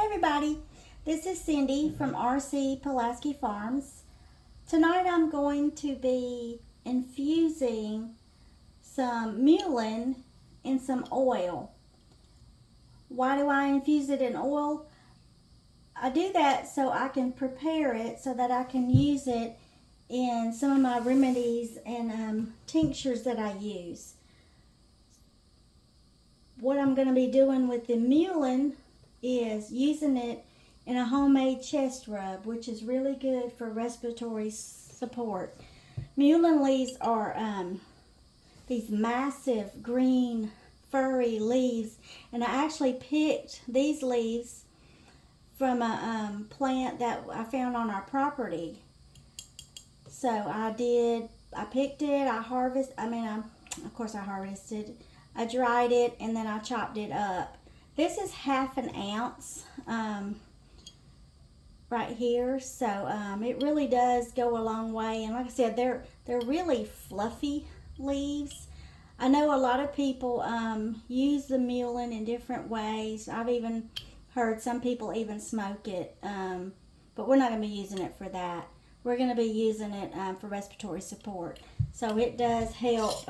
everybody, this is Cindy from RC Pulaski Farms. Tonight I'm going to be infusing some mullein in some oil. Why do I infuse it in oil? I do that so I can prepare it so that I can use it in some of my remedies and tinctures that I use. What I'm going to be doing with the mullein is using it in a homemade chest rub, which is really good for respiratory support. Mullein leaves are these massive green furry leaves, and I actually picked these leaves from a plant that I found on our property. So I picked it, I harvested, I dried it, and then I chopped it up. This is half an ounce right here, so it really does go a long way. And like I said, they're really fluffy leaves. I know a lot of people use the mullein in different ways. I've even heard some people even smoke it, but we're not going to be using it for that. We're going to be using it for respiratory support. So it does help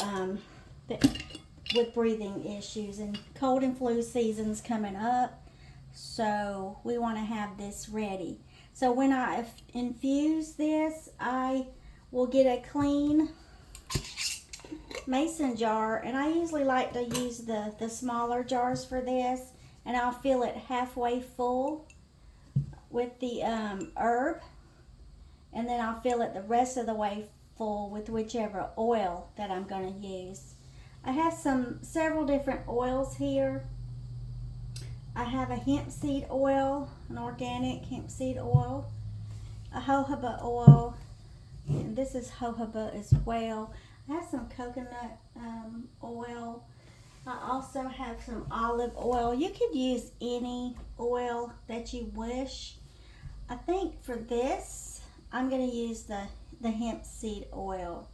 with breathing issues, and cold and flu season's coming up, so we want to have this ready. So when I infuse this, I will get a clean mason jar, and I usually like to use the smaller jars for this, and I'll fill it halfway full with the herb, and then I'll fill it the rest of the way full with whichever oil that I'm going to use. I have several different oils here. I have a hemp seed oil, an organic hemp seed oil, a jojoba oil, and this is jojoba as well. I have some coconut oil. I also have some olive oil. You could use any oil that you wish. I think for this, I'm going to use the hemp seed oil.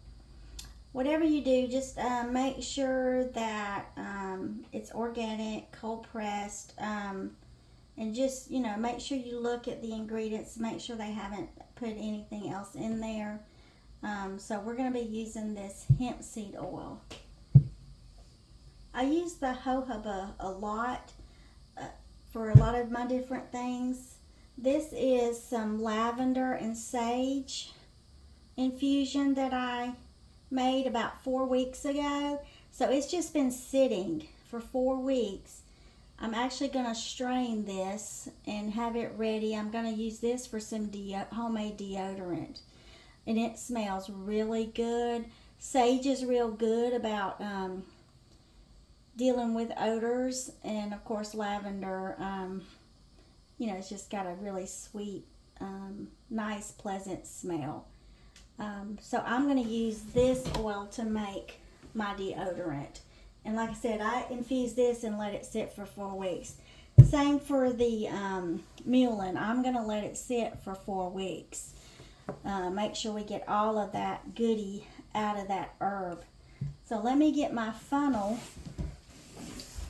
Whatever you do, just make sure that it's organic, cold pressed, and just, make sure you look at the ingredients, make sure they haven't put anything else in there. So we're going to be using this hemp seed oil. I use the jojoba a lot for a lot of my different things. This is some lavender and sage infusion that I made about 4 weeks ago. So it's just been sitting for 4 weeks. I'm actually going to strain this and have it ready. I'm going to use this for some homemade deodorant, and it smells really good. Sage is real good about dealing with odors, and of course lavender, it's just got a really sweet, nice, pleasant smell. So I'm going to use this oil to make my deodorant. And like I said, I infuse this and let it sit for 4 weeks. Same for the mullein. I'm going to let it sit for 4 weeks. Make sure we get all of that goodie out of that herb. So let me get my funnel.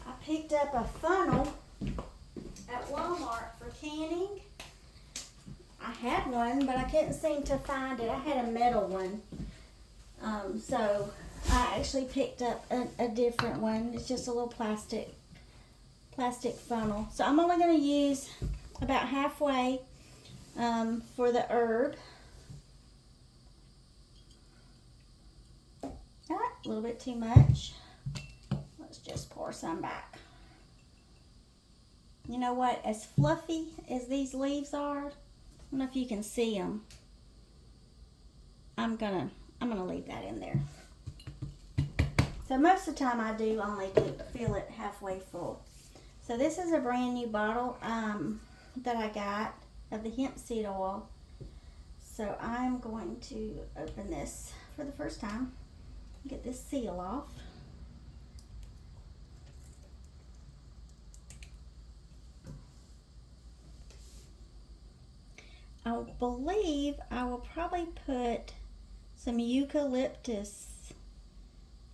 I picked up a funnel at Walmart for canning. I had one, but I couldn't seem to find it. I had a metal one. So I actually picked up a different one. It's just a little plastic funnel. So I'm only going to use about halfway for the herb. A little bit too much. Let's just pour some back. You know what? As fluffy as these leaves are, I don't know if you can see them. I'm gonna leave that in there. So most of the time I do only fill it halfway full. So this is a brand new bottle that I got of the hemp seed oil. So I'm going to open this for the first time. Get this seal off. I believe I will probably put some eucalyptus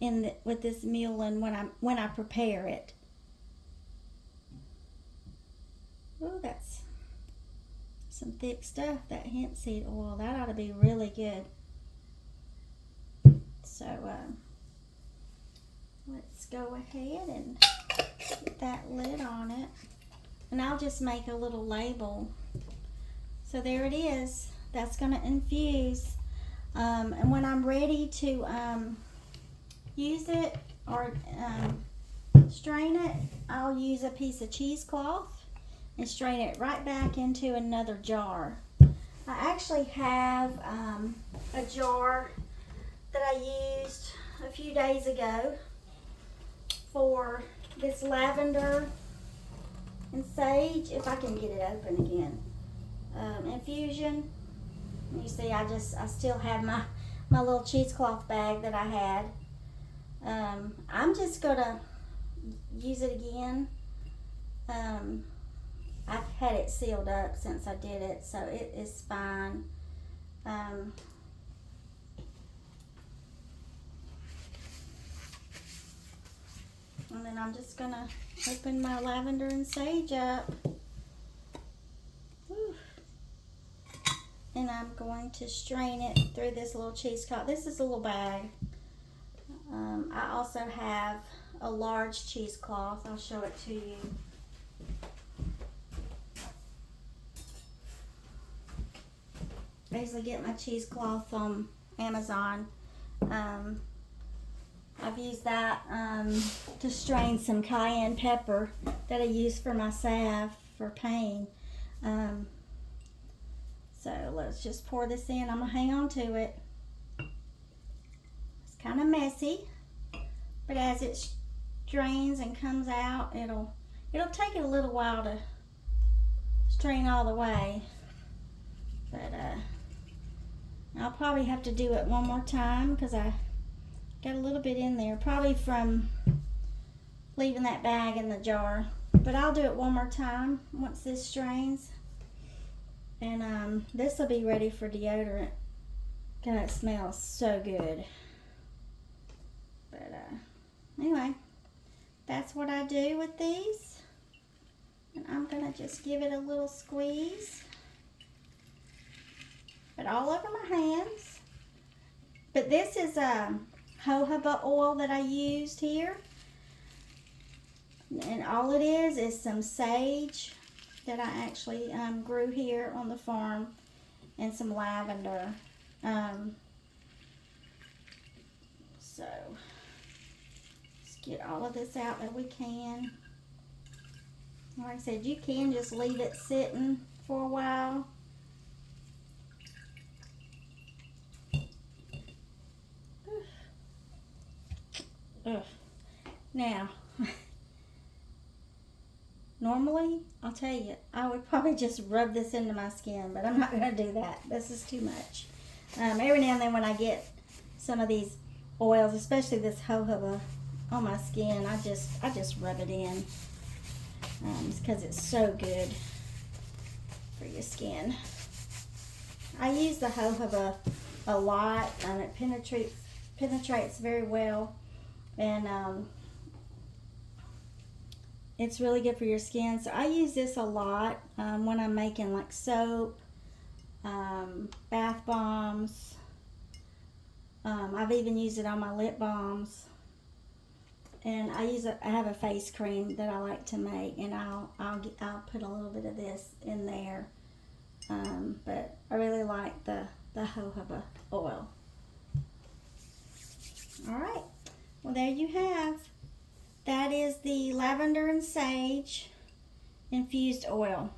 with this mullein when I prepare it. Oh, that's some thick stuff, that hemp seed oil. That ought to be really good. So let's go ahead and put that lid on it. And I'll just make a little label. So there it is. That's going to infuse. And when I'm ready to use it or strain it, I'll use a piece of cheesecloth and strain it right back into another jar. I actually have a jar that I used a few days ago for this lavender and sage, if I can get it open again, infusion. You see, I still have my little cheesecloth bag that I had. I'm just gonna use it again. I've had it sealed up since I did it, so it is fine. And then I'm just gonna open my lavender and sage up. Whew. And I'm going to strain it through this little cheesecloth. This is a little bag. I also have a large cheesecloth. I'll show it to you. I usually get my cheesecloth from Amazon. I've used that to strain some cayenne pepper that I use for my salve for pain. So let's just pour this in. I'm gonna hang on to it. It's kind of messy, but as it strains and comes out, it'll take it a little while to strain all the way. But I'll probably have to do it one more time because I got a little bit in there, probably from leaving that bag in the jar. But I'll do it one more time once this strains. And this will be ready for deodorant. God, it smells so good. But anyway, that's what I do with these. And I'm going to just give it a little squeeze. But all over my hands. But this is jojoba oil that I used here. And all it is some sage that I actually grew here on the farm, and some lavender. So let's get all of this out that we can. Like I said, you can just leave it sitting for a while. Ugh. Now, normally, I'll tell you, I would probably just rub this into my skin, but I'm not going to do that. This is too much. Every now and then when I get some of these oils, especially this jojoba, on my skin, I just rub it in because it's so good for your skin. I use the jojoba a lot. It penetrates very well. And it's really good for your skin. So I use this a lot when I'm making like soap, bath bombs. I've even used it on my lip balms. And I have a face cream that I like to make, and I'll put a little bit of this in there. But I really like the jojoba oil. All right. Well, there you have. That is the lavender and sage infused oil.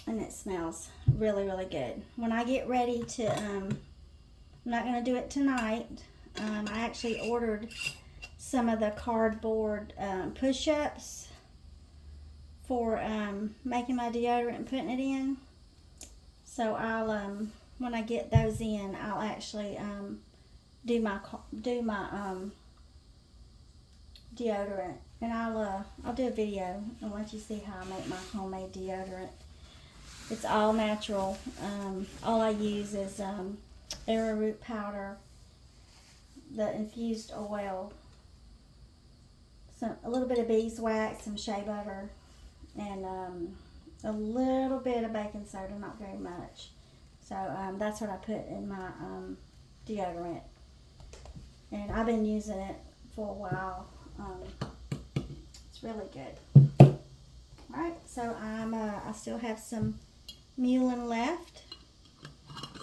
And it smells really, really good. When I get ready to, I'm not going to do it tonight. I actually ordered some of the cardboard push-ups for making my deodorant and putting it in. So I'll, when I get those in, I'll actually do my deodorant, and I'll do a video and let you see how I make my homemade deodorant. It's all natural. All I use is arrowroot powder, the infused oil, a little bit of beeswax, some shea butter, and a little bit of baking soda, not very much. So that's what I put in my deodorant. And I've been using it for a while. It's really good. Alright, so I still have some mullein left.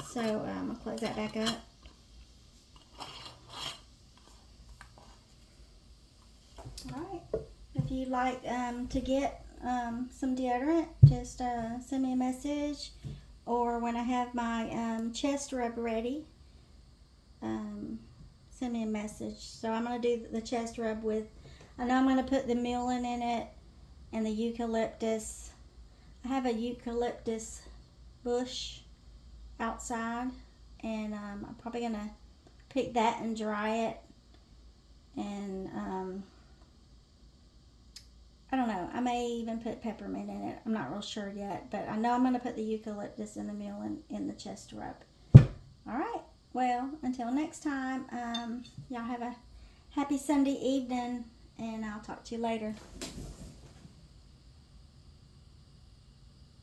So I'll close that back up. Alright, if you'd like to get some deodorant, just send me a message, or when I have my chest rub ready, send me a message. So I'm going to do the chest rub with, I know I'm going to put the mullein in it and the eucalyptus. I have a eucalyptus bush outside, and I'm probably going to pick that and dry it, and I don't know, I may even put peppermint in it. I'm not real sure yet, but I know I'm going to put the eucalyptus and the mullein in the chest rub. Alright, well, until next time, y'all have a happy Sunday evening, and I'll talk to you later.